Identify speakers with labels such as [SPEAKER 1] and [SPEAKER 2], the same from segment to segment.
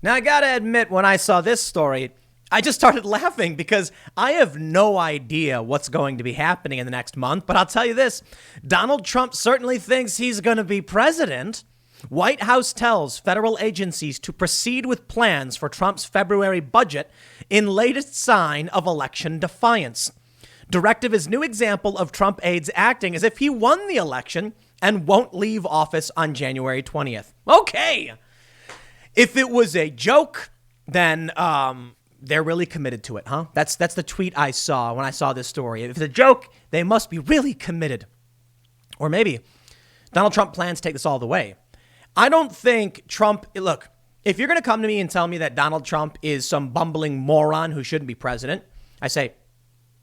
[SPEAKER 1] Now, I got to admit, when I saw this story, I just started laughing because I have no idea what's going to be happening in the next month. But I'll tell you this, Donald Trump certainly thinks he's going to be president. White House tells federal agencies to proceed with plans for Trump's February budget in latest sign of election defiance. Directive is new example of Trump aides acting as if he won the election and won't leave office on January 20th. Okay. If it was a joke, then they're really committed to it, huh? That's the tweet I saw when I saw this story. If it's a joke, they must be really committed. Or maybe Donald Trump plans to take this all the way. I don't think Trump, look, if you're going to come to me and tell me that Donald Trump is some bumbling moron who shouldn't be president, I say,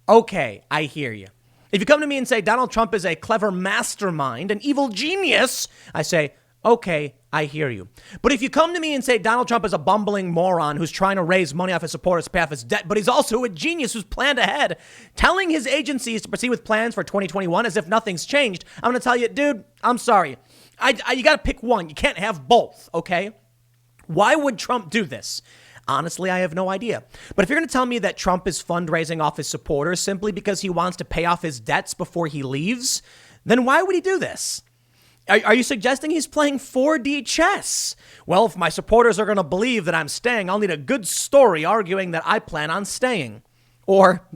[SPEAKER 1] okay, I hear you. If you come to me and say Donald Trump is a clever mastermind, an evil genius, I say, okay, I hear you. But if you come to me and say Donald Trump is a bumbling moron who's trying to raise money off his supporters to pay off his debt, but he's also a genius who's planned ahead, telling his agencies to proceed with plans for 2021 as if nothing's changed, I'm going to tell you, dude, I'm sorry. You got to pick one. You can't have both, okay? Why would Trump do this? Honestly, I have no idea. But if you're going to tell me that Trump is fundraising off his supporters simply because he wants to pay off his debts before he leaves, then why would he do this? Are you suggesting he's playing 4D chess? Well, if my supporters are going to believe that I'm staying, I'll need a good story arguing that I plan on staying. Or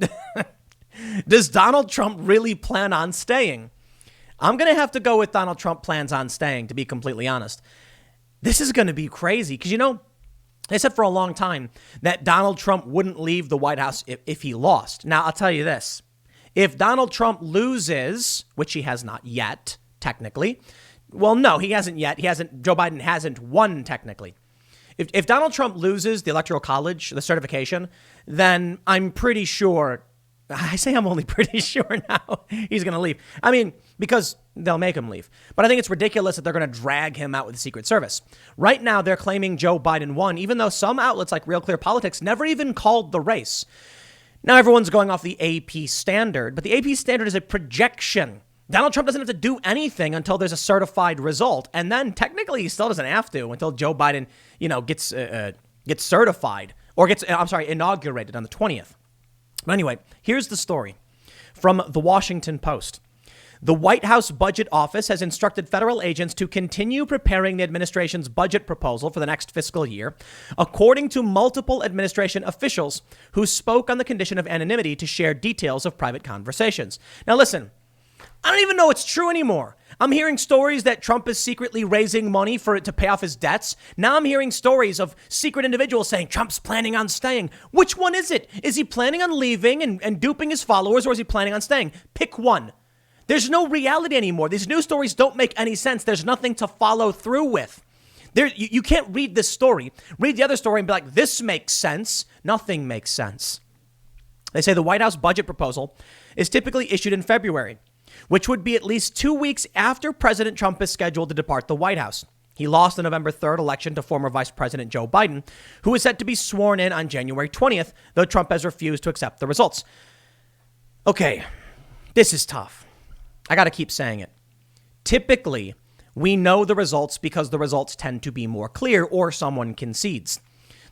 [SPEAKER 1] does Donald Trump really plan on staying? I'm going to have to go with Donald Trump plans on staying, to be completely honest. This is going to be crazy because, they said for a long time that Donald Trump wouldn't leave the White House if he lost. Now, I'll tell you this. If Donald Trump loses, which he has not yet, technically. Well, no, he hasn't yet. Joe Biden hasn't won technically. If Donald Trump loses the Electoral College, the certification, then I'm pretty sure, I say I'm only pretty sure now, he's going to leave. I mean, because they'll make him leave. But I think it's ridiculous that they're going to drag him out with the Secret Service. Right now, they're claiming Joe Biden won, even though some outlets like Real Clear Politics never even called the race. Now everyone's going off the AP standard, but the AP standard is a projection. Donald Trump doesn't have to do anything until there's a certified result. And then technically he still doesn't have to until Joe Biden, gets certified or inaugurated on the 20th. But anyway, here's the story from the Washington Post. The White House Budget Office has instructed federal agents to continue preparing the administration's budget proposal for the next fiscal year, according to multiple administration officials who spoke on the condition of anonymity to share details of private conversations. Now, listen, I don't even know it's true anymore. I'm hearing stories that Trump is secretly raising money for it to pay off his debts. Now I'm hearing stories of secret individuals saying Trump's planning on staying. Which one is it? Is he planning on leaving and duping his followers, or is he planning on staying? Pick one. There's no reality anymore. These news stories don't make any sense. There's nothing to follow through with. You can't read this story, read the other story and be like, this makes sense. Nothing makes sense. They say the White House budget proposal is typically issued in February, which would be at least 2 weeks after President Trump is scheduled to depart the White House. He lost the November 3rd election to former Vice President Joe Biden, who is set to be sworn in on January 20th, though Trump has refused to accept the results. Okay, this is tough. I got to keep saying it. Typically, we know the results because the results tend to be more clear or someone concedes.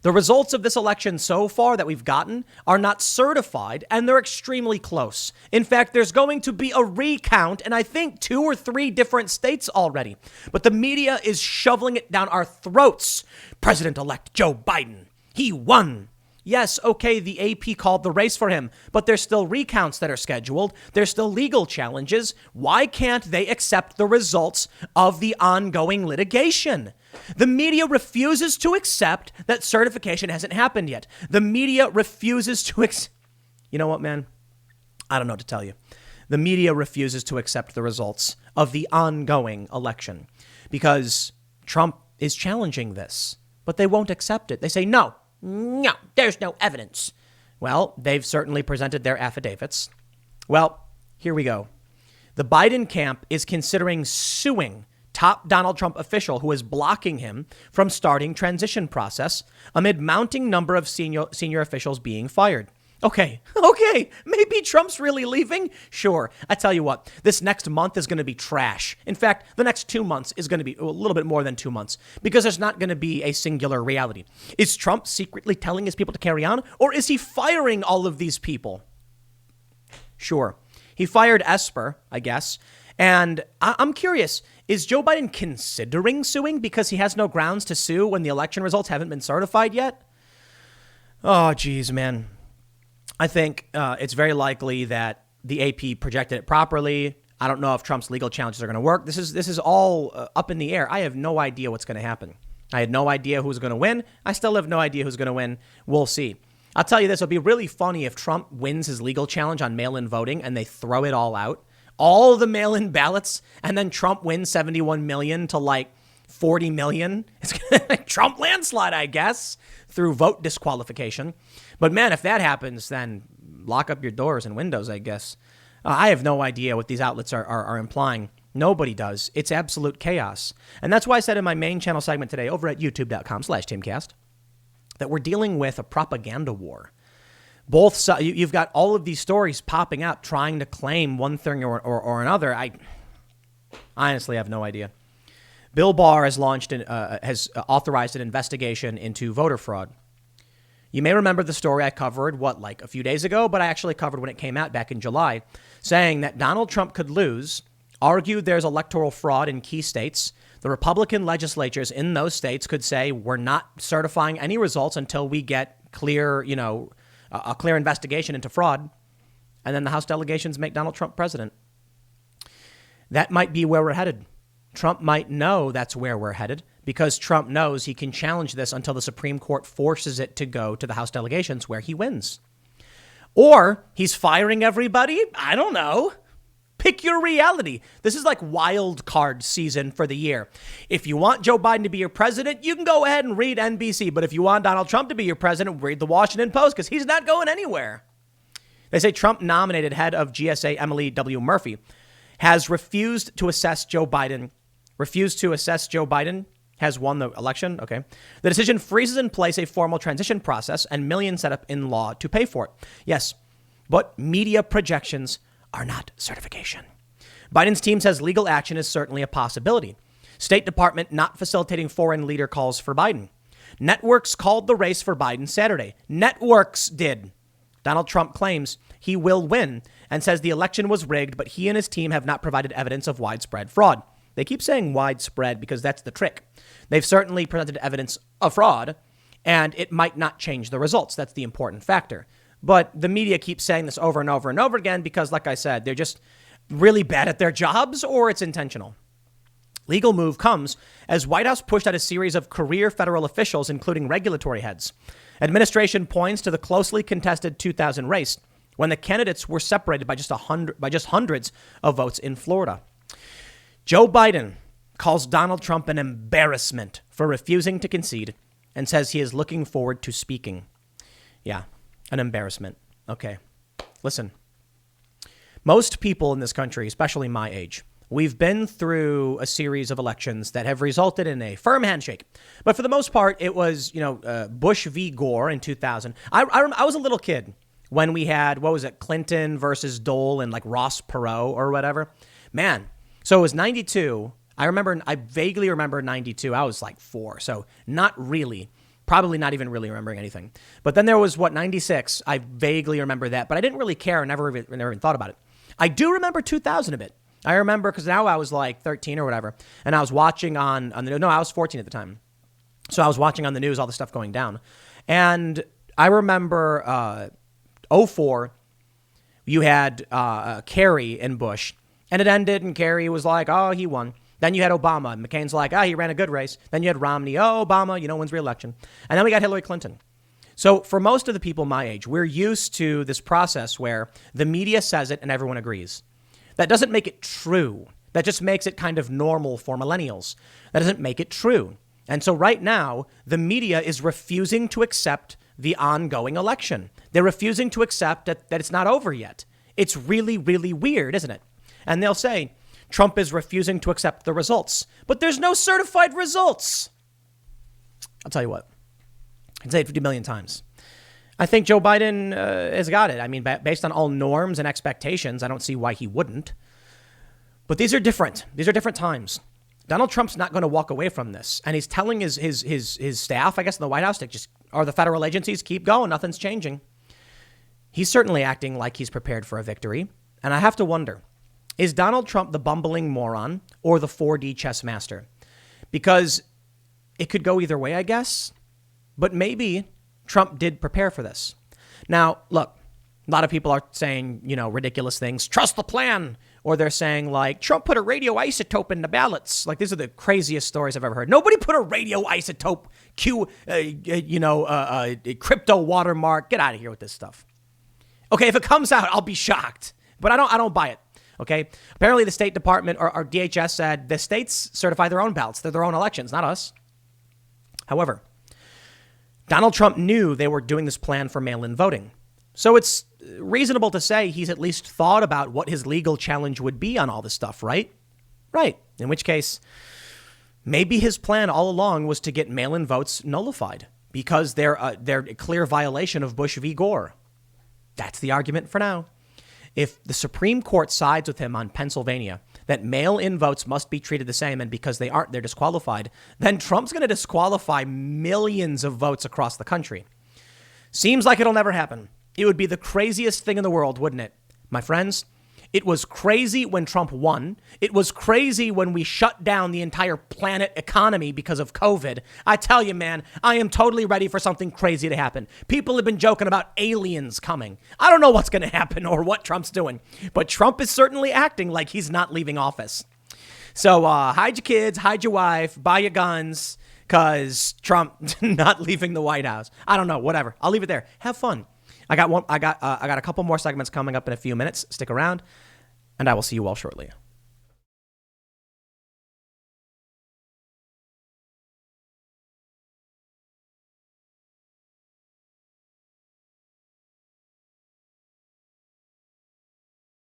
[SPEAKER 1] The results of this election so far that we've gotten are not certified, and they're extremely close. In fact, there's going to be a recount in, I think, 2 or 3 different states already. But the media is shoveling it down our throats. President-elect Joe Biden, he won. Yes, okay, the AP called the race for him, but there's still recounts that are scheduled. There's still legal challenges. Why can't they accept the results of the ongoing litigation? The media refuses to accept that certification hasn't happened yet. The media refuses to You know what, man? I don't know what to tell you. The media refuses to accept the results of the ongoing election because Trump is challenging this, but they won't accept it. They say, no, there's no evidence. Well, they've certainly presented their affidavits. Well, here we go. The Biden camp is considering suing top Donald Trump official who is blocking him from starting transition process amid mounting number of senior officials being fired. Okay, maybe Trump's really leaving? Sure. I tell you what, this next month is going to be trash. In fact, the next 2 months is going to be a little bit more than 2 months because there's not going to be a singular reality. Is Trump secretly telling his people to carry on, or is he firing all of these people? Sure. He fired Esper, I guess. And I'm curious, is Joe Biden considering suing because he has no grounds to sue when the election results haven't been certified yet? Oh, geez, man. I think it's very likely that the AP projected it properly. I don't know if Trump's legal challenges are going to work. This is all up in the air. I have no idea what's going to happen. I had no idea who's going to win. I still have no idea who's going to win. We'll see. I'll tell you this. It'll be really funny if Trump wins his legal challenge on mail-in voting and they throw it all out. All the mail-in ballots, and then Trump wins 71 million to like 40 million. It's a Trump landslide, I guess, through vote disqualification. But man, if that happens, then lock up your doors and windows, I guess. I have no idea what these outlets are implying. Nobody does. It's absolute chaos. And that's why I said in my main channel segment today over at youtube.com/timcast that we're dealing with a propaganda war. Both sides, you've got all of these stories popping up trying to claim one thing or another. I honestly have no idea. Bill Barr has authorized an investigation into voter fraud. You may remember the story I covered, like a few days ago, but I actually covered when it came out back in July, saying that Donald Trump could lose, argued there's electoral fraud in key states. The Republican legislatures in those states could say, we're not certifying any results until we get clear, a clear investigation into fraud. And then the House delegations make Donald Trump president. That might be where we're headed. Trump might know that's where we're headed because Trump knows he can challenge this until the Supreme Court forces it to go to the House delegations where he wins. Or he's firing everybody. I don't know. Pick your reality. This is like wild card season for the year. If you want Joe Biden to be your president, you can go ahead and read NBC. But if you want Donald Trump to be your president, read the Washington Post because he's not going anywhere. They say Trump nominated head of GSA Emily W. Murphy has refused to assess Joe Biden. Has won the election. Okay. The decision freezes in place a formal transition process and millions set up in law to pay for it. Yes, but media projections are not certification. Biden's team says legal action is certainly a possibility. State Department not facilitating foreign leader calls for Biden. Networks called the race for Biden Saturday. Networks did. Donald Trump claims he will win and says the election was rigged, but he and his team have not provided evidence of widespread fraud. They keep saying widespread because that's the trick. They've certainly presented evidence of fraud, and it might not change the results. That's the important factor. But the media keeps saying this over and over and over again because, like I said, they're just really bad at their jobs or it's intentional. Legal move comes as White House pushed out a series of career federal officials, including regulatory heads. Administration points to the closely contested 2000 race when the candidates were separated by just hundreds of votes in Florida. Joe Biden calls Donald Trump an embarrassment for refusing to concede and says he is looking forward to speaking. Yeah, an embarrassment. Okay, listen. Most people in this country, especially my age, we've been through a series of elections that have resulted in a firm handshake. But for the most part, it was, Bush v. Gore in 2000. I was a little kid when we had, Clinton versus Dole and like Ross Perot or whatever. Man. So it was 92. I vaguely remember 92. I was like 4. So not really, probably not even really remembering anything. But then there was 96. I vaguely remember that, but I didn't really care. Never even thought about it. I do remember 2000 a bit. I remember because now I was like 13 or whatever. And I was watching on the, no, I was 14 at the time. So I was watching on the news, all the stuff going down. And I remember 04, you had Kerry and Bush. And it ended, and Kerry was like, oh, he won. Then you had Obama, and McCain's like, he ran a good race. Then you had Romney, Obama, wins re-election. And then we got Hillary Clinton. So for most of the people my age, we're used to this process where the media says it and everyone agrees. That doesn't make it true. That just makes it kind of normal for millennials. That doesn't make it true. And so right now, the media is refusing to accept the ongoing election. They're refusing to accept that it's not over yet. It's really, really weird, isn't it? And they'll say, Trump is refusing to accept the results. But there's no certified results. I'll tell you what. I can say it 50 million times. I think Joe Biden has got it. I mean, based on all norms and expectations, I don't see why he wouldn't. But these are different. These are different times. Donald Trump's not going to walk away from this. And he's telling his staff, I guess, in the White House, to just, or the federal agencies, keep going. Nothing's changing. He's certainly acting like he's prepared for a victory. And I have to wonder, is Donald Trump the bumbling moron or the 4D chess master? Because it could go either way, I guess. But maybe Trump did prepare for this. Now, look, a lot of people are saying, ridiculous things. Trust the plan. Or they're saying, like, Trump put a radioisotope in the ballots. Like, these are the craziest stories I've ever heard. Nobody put a radioisotope crypto watermark. Get out of here with this stuff. Okay, if it comes out, I'll be shocked. But I don't buy it. Okay? Apparently, the State Department or DHS said the states certify their own ballots. They're their own elections, not us. However, Donald Trump knew they were doing this plan for mail-in voting. So it's reasonable to say he's at least thought about what his legal challenge would be on all this stuff, right? Right. In which case, maybe his plan all along was to get mail-in votes nullified because they're a clear violation of Bush v. Gore. That's the argument for now. If the Supreme Court sides with him on Pennsylvania, that mail-in votes must be treated the same, and because they aren't, they're disqualified, then Trump's going to disqualify millions of votes across the country. Seems like it'll never happen. It would be the craziest thing in the world, wouldn't it? My friends, it was crazy when Trump won. It was crazy when we shut down the entire planet economy because of COVID. I tell you, man, I am totally ready for something crazy to happen. People have been joking about aliens coming. I don't know what's going to happen or what Trump's doing, but Trump is certainly acting like he's not leaving office. So hide your kids, hide your wife, buy your guns, because Trump not leaving the White House. I don't know, whatever. I'll leave it there. Have fun. I got a couple more segments coming up in a few minutes. Stick around, and I will see you all shortly.